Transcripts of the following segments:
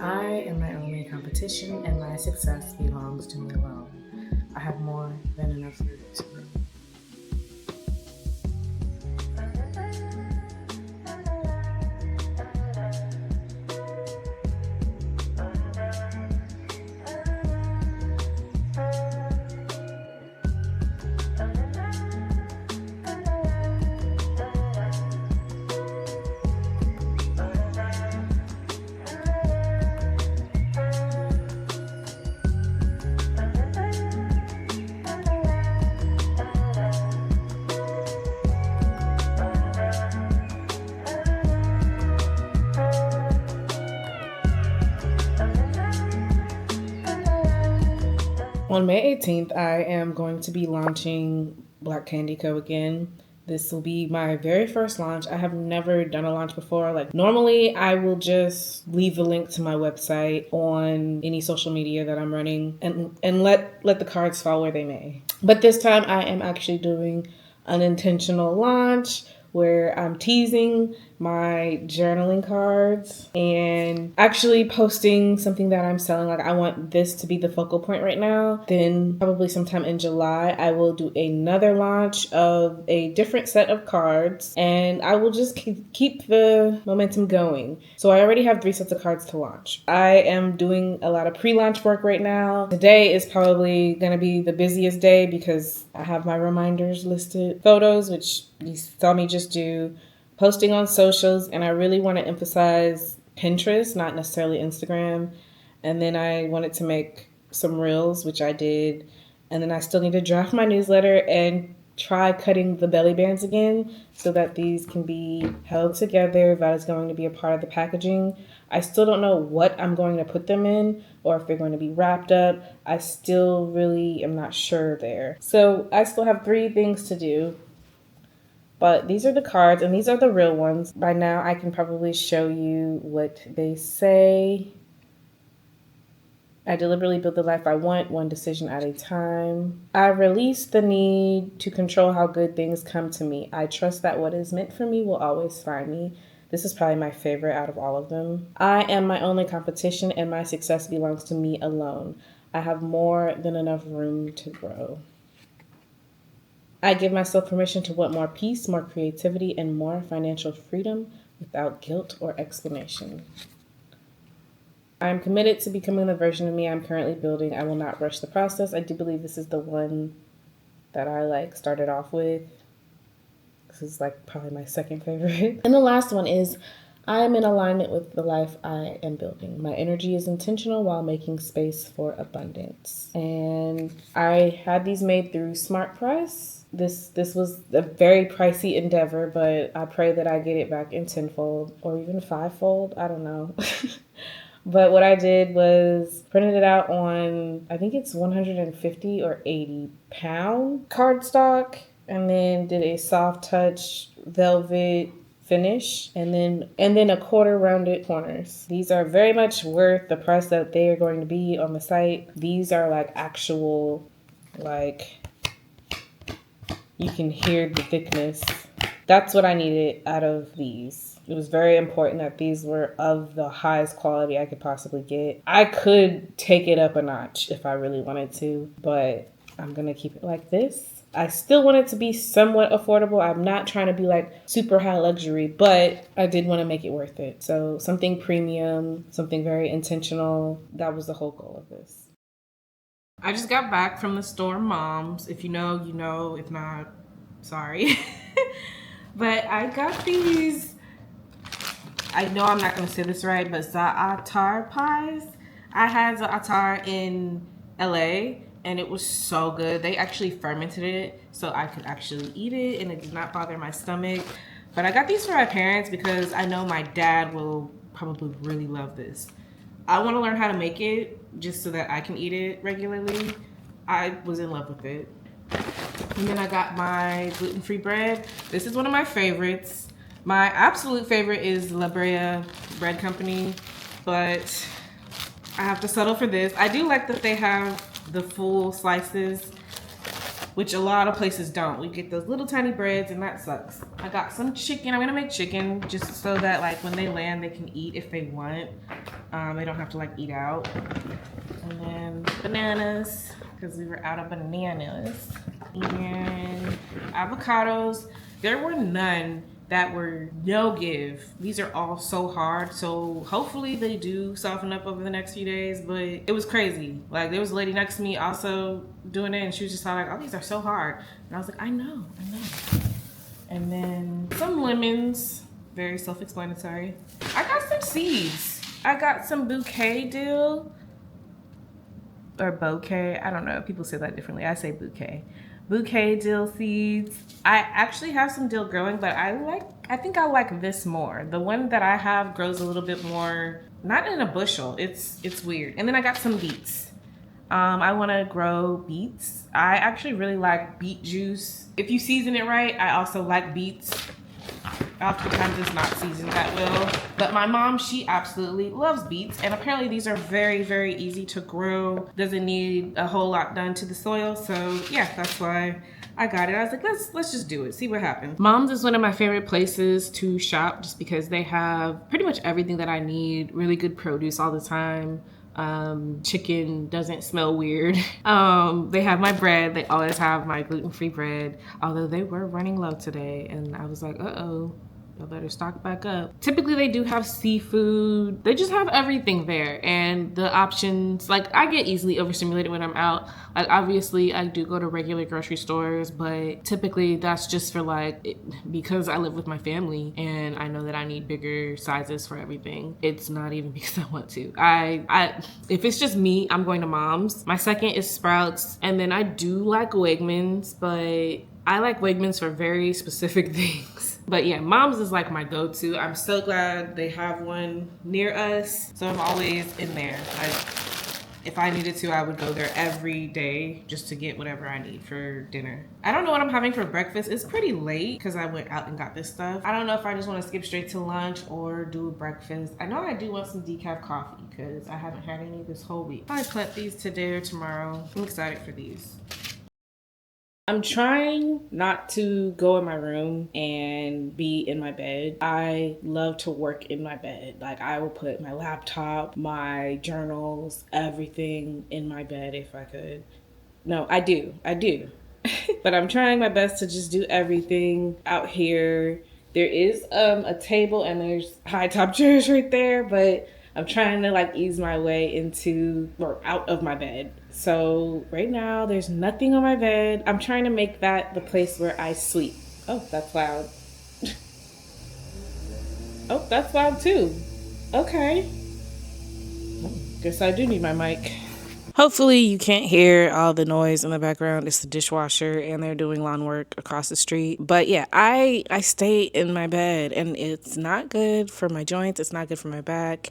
I am my only competition, and my success belongs to me alone. I have more than enough room to grow. On May 18th, I am going to be launching Black Candy Co. again. This will be my very first launch. I have never done a launch before. Like normally I will just leave the link to my website on any social media that I'm running and let the cards fall where they may. But this time I am actually doing an intentional launch where I'm teasing my journaling cards and actually posting something that I'm selling. Like, I want this to be the focal point right now. Then, probably sometime in July, I will do another launch of a different set of cards and I will just keep the momentum going. So, I already have 3 sets of cards to launch. I am doing a lot of pre launch work right now. Today is probably going to be the busiest day because I have my reminders listed, photos, which you saw me just do, posting on socials, and I really want to emphasize Pinterest, not necessarily Instagram. And then I wanted to make some reels, which I did. And then I still need to draft my newsletter and try cutting the belly bands again so that these can be held together. That is going to be a part of the packaging. I still don't know what I'm going to put them in or if they're going to be wrapped up. I still really am not sure there. So I still have 3 things to do. But these are the cards, and these are the real ones. By now, I can probably show you what they say. I deliberately build the life I want, one decision at a time. I release the need to control how good things come to me. I trust that what is meant for me will always find me. This is probably my favorite out of all of them. I am my only competition, and my success belongs to me alone. I have more than enough room to grow. I give myself permission to want more peace, more creativity, and more financial freedom without guilt or explanation. I am committed to becoming the version of me I'm currently building. I will not rush the process. I do believe this is the one that I started off with. This is probably my second favorite. And the last one is I am in alignment with the life I am building. My energy is intentional while making space for abundance. And I had these made through Smart Price. This was a very pricey endeavor, but I pray that I get it back in tenfold or even fivefold. I don't know. But what I did was printed it out on, I think it's 150 or 80 pound cardstock, and then did a soft touch velvet finish and then a quarter rounded corners. These are very much worth the price that they are going to be on the site. These are actual, you can hear the thickness. That's what I needed out of these. It was very important that these were of the highest quality I could possibly get. I could take it up a notch if I really wanted to, but I'm gonna keep it like this. I still want it to be somewhat affordable. I'm not trying to be super high luxury, but I did want to make it worth it. So something premium, something very intentional. That was the whole goal of this. I just got back from the store, Moms. If you know, you know. If not, sorry. But I got these, I know I'm not going to say this right, but za'atar pies. I had za'atar in LA and it was so good. They actually fermented it so I could actually eat it and it did not bother my stomach. But I got these for my parents because I know my dad will probably really love this. I want to learn how to make it just so that I can eat it regularly. I was in love with it. And then I got my gluten-free bread. This is one of my favorites. My absolute favorite is La Brea Bread Company, but I have to settle for this. I do like that they have the full slices, which a lot of places don't. We get those little tiny breads and that sucks. I got some chicken. I'm gonna make chicken just so that when they land, they can eat if they want. They don't have to like eat out. And then bananas, because we were out of bananas. And avocados. There were none that were no give. These are all so hard. So hopefully they do soften up over the next few days. But it was crazy. Like, there was a lady next to me also doing it, and she was just like, oh, these are so hard. And I was like, I know. And then some lemons, very self-explanatory. I got some seeds. I got some bouquet dill, or bouquet, I don't know, people say that differently. I say bouquet. Bouquet dill seeds. I actually have some dill growing, but I think I like this more. The one that I have grows a little bit more, not in a bushel, it's weird. And then I got some beets. I wanna grow beets. I actually really like beet juice. If you season it right, I also like beets. Oftentimes it's not seasoned that well. But my mom, she absolutely loves beets. And apparently these are very, very easy to grow. Doesn't need a whole lot done to the soil. So yeah, that's why I got it. I was like, let's just do it, see what happens. Mom's is one of my favorite places to shop just because they have pretty much everything that I need. Really good produce all the time. Chicken doesn't smell weird. They have my bread. They always have my gluten-free bread, although they were running low today, and I was like, uh-oh, I better stock back up. Typically they do have seafood. They just have everything there, and the options, like, I get easily overstimulated when I'm out. Like, obviously I do go to regular grocery stores, but typically that's just for like, because I live with my family and I know that I need bigger sizes for everything. It's not even because I want to. If it's just me, I'm going to Mom's. My second is Sprouts, and then I do like Wegmans, but I like Wegmans for very specific things. But yeah, Mom's is like my go-to. I'm so glad they have one near us, so I'm always in there. If I needed to, I would go there every day just to get whatever I need for dinner. I don't know what I'm having for breakfast. It's pretty late because I went out and got this stuff. I don't know if I just want to skip straight to lunch or do a breakfast. I know I do want some decaf coffee because I haven't had any this whole week. I'll plant these today or tomorrow. I'm excited for these. I'm trying not to go in my room and be in my bed. I love to work in my bed. Like, I will put my laptop, my journals, everything in my bed if I could. No, I do. But I'm trying my best to just do everything out here. There is a table and there's high top chairs right there, but I'm trying to like ease my way into or out of my bed. So right now there's nothing on my bed. I'm trying to make that the place where I sleep. Oh, that's loud. Oh, that's loud too. Okay. Guess I do need my mic. Hopefully you can't hear all the noise in the background. It's the dishwasher and they're doing lawn work across the street. But yeah, I stay in my bed and it's not good for my joints. It's not good for my back.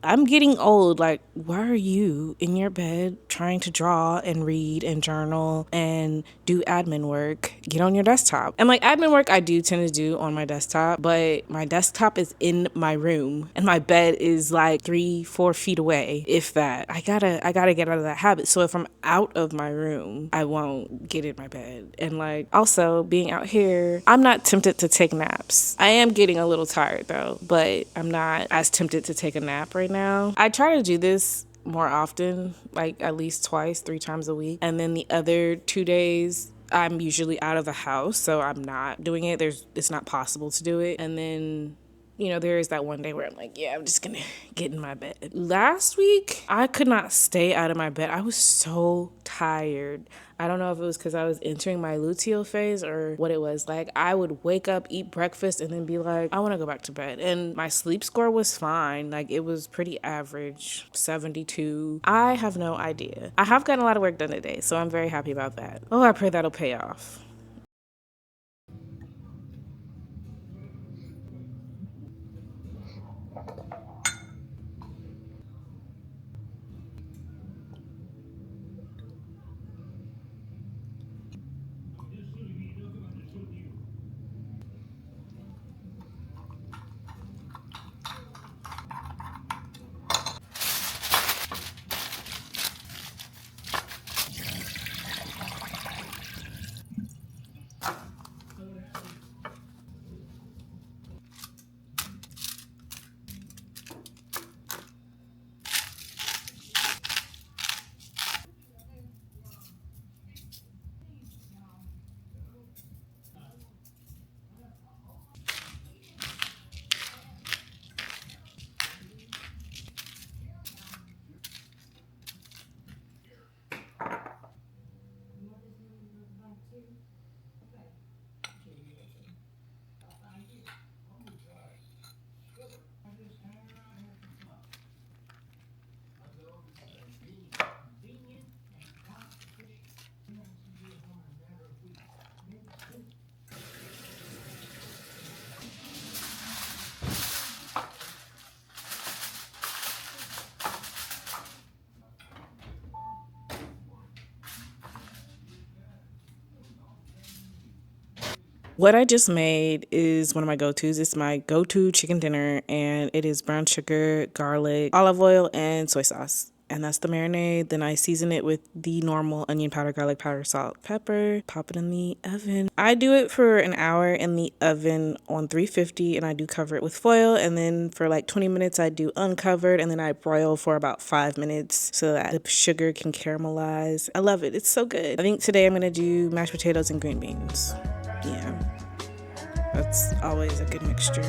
I'm getting old. Like, why are you in your bed trying to draw and read and journal and do admin work? Get on your desktop. And like admin work, I do tend to do on my desktop, but my desktop is in my room and my bed is like 3-4 feet away, if that. I gotta get out of that habit. So if I'm out of my room, I won't get in my bed. And like also being out here, I'm not tempted to take naps. I am getting a little tired though, but I'm not as tempted to take a nap right now. I try to do this more often, like at least 2-3 times a week. And then the other 2 days, I'm usually out of the house, so I'm not doing it. It's not possible to do it. And then, you know, there is that one day where I'm like, yeah, I'm just gonna get in my bed. Last week, I could not stay out of my bed. I was so tired. I don't know if it was because I was entering my luteal phase or what it was. Like, I would wake up, eat breakfast, and then be like, I want to go back to bed. And my sleep score was fine. Like, it was pretty average, 72. I have no idea. I have gotten a lot of work done today, so I'm very happy about that. Oh, I pray that'll pay off. What I just made is one of my go-tos. It's my go-to chicken dinner, and it is brown sugar, garlic, olive oil, and soy sauce. And that's the marinade. Then I season it with the normal onion powder, garlic powder, salt, pepper. Pop it in the oven. I do it for an hour in the oven on 350, and I do cover it with foil. And then for like 20 minutes, I do uncovered, and then I broil for about 5 minutes so that the sugar can caramelize. I love it. It's so good. I think today I'm gonna do mashed potatoes and green beans. Yeah, that's always a good mixture.